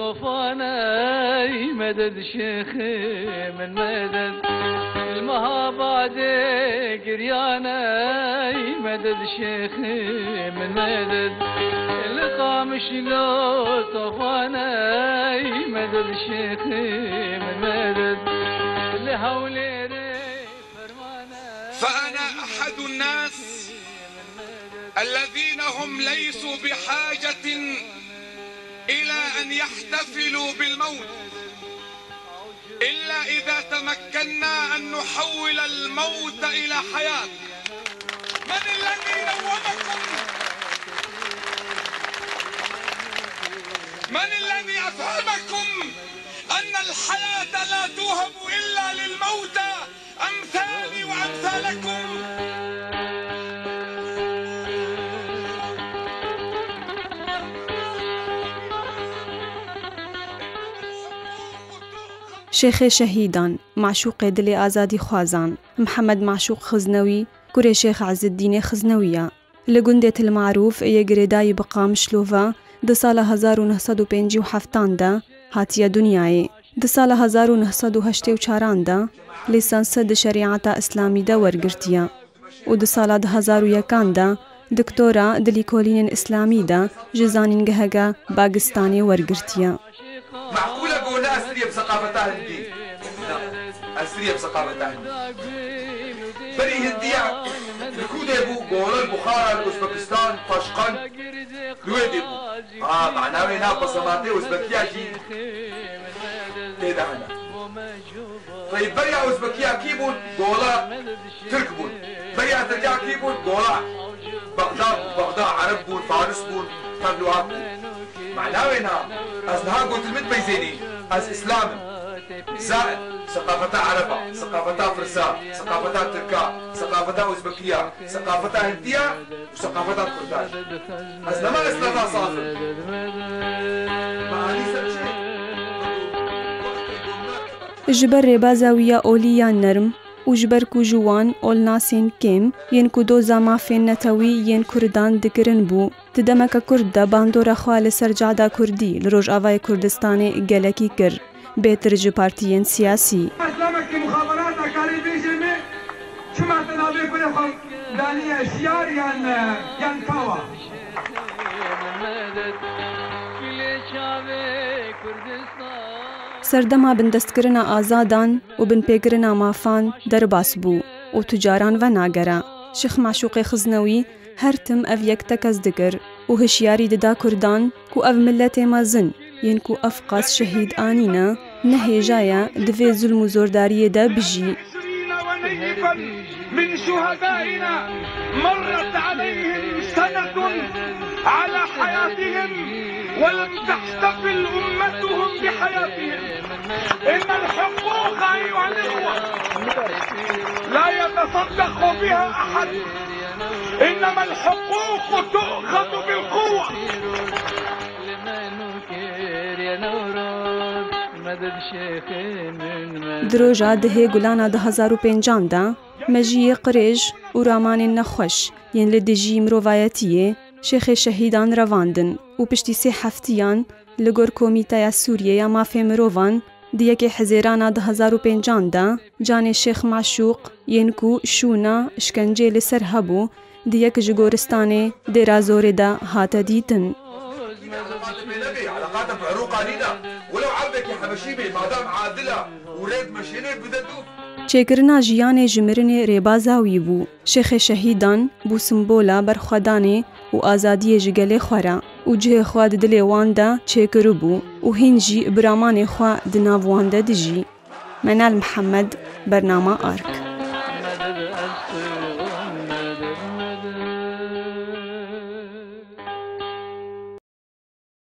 طوفانا مدد شيخي من مدد المهاباد قريانا مدد شيخي من مدد القام شلو طوفانا مدد شيخي من مدد لهولي فأنا أحد الناس الذين هم ليسوا بحاجة إلى أن يحتفلوا بالموت إلا إذا تمكنا أن نحول الموت إلى حياة. من الذي نومكم؟ من الذي أفهمكم أن الحياة لا توهب إلا للموتى أمثالي وأمثالكم؟ شیخ شهیدان معشوق دل آزادی خوازان محمد معشوق خزنوی کوری شیخ عز الدین خزنویه لگندت المعروف یگردای بقام شلوفا ده سال 1957 ده هاتیه دنیای ده سال 1984 ده لیسانس ده شریعت اسلامی ده ورگرتیه و ده سال 2001 ده دکتورا دلیکولین اسلامی ده جزانینگهگا باگستانی ورگرتیه. معقولة قولنا أسرية بثقافة أهل الدين؟ أسرية بثقافة أهل الدين. بري هندية الكودة يبو قولا البخارى الأوزبكستان طاشقان دويد يبو معناه هنا بصماتي أوزبكية جي تيدا هنا. طيب بري أوزبكية كيبون قولا تركبون بري ترجع كيبون قولا بغداد عرب بون فارس بون طبلوات بون معناه هنا أصلها قلت المد بيزيني أز إسلام زائد ثقافتها عربة ثقافتها فرسان ثقافتها تركا ثقافتها أوزبكية ثقافتها هندية وثقافتها كرداش أصلا ما إسلامها صافر جبر ربازاوية أوليا نرم وجبر کو جوان اولناسین کم ین کو دو زما فین نتوی ین کردان دکرن بو تدمک کرد دا باندورا خوال سرجادا کردی لروج آوای کردستان گلکی کر بهتر جو پارتیین سیاسی اسلامك مخابرات اكاري بيجمي شما تنابي كل خل دانية شيار يان كاوا سردما بندستکرنا آزادان و بنپیکرنا مافان درباس بو و تجاران و ناگرا شیخ معشوق خزنوی هر تم اف یک تکز دکر و هشیاری ددا کردان کو اف ملت مازن ین کو افقاس شهید آنینا نهی جایا دوی ظلم و زورداری دا بجی من شهدائنا مرت عليهم سنة على حياتهم ولم تحتفل أمتهم بحياتهم. إن الحقوق أيها الإخوة لا يتصدق بها أحد، إنما الحقوق تؤخذ بالقوة. دروجا دهه گلانا 2005 دا مجیه قریج و رامان نخوش ین لدجی مروایتیه شیخ شهیدان رواندن و پشتی 3 هفتیان لگور کمیته سوریه یا مافی مروان دیگه که حزیرانا 2005 دا جان شیخ معشوق ین کو شونا شکنجه لسر هبو دیگه که جگورستانه درازور دا هات دیتن چێکردنا ژیانê ji mirinê rêbaza wî bû şêxê şehîdan bû simbola berxwedanê û azadiyê ji gelê xwe re û cihê xwe di dilê wan de çêkiribû û hîn jî biramanê xwe di nav wan de dijî. Menal Mihemed, bernama Ark.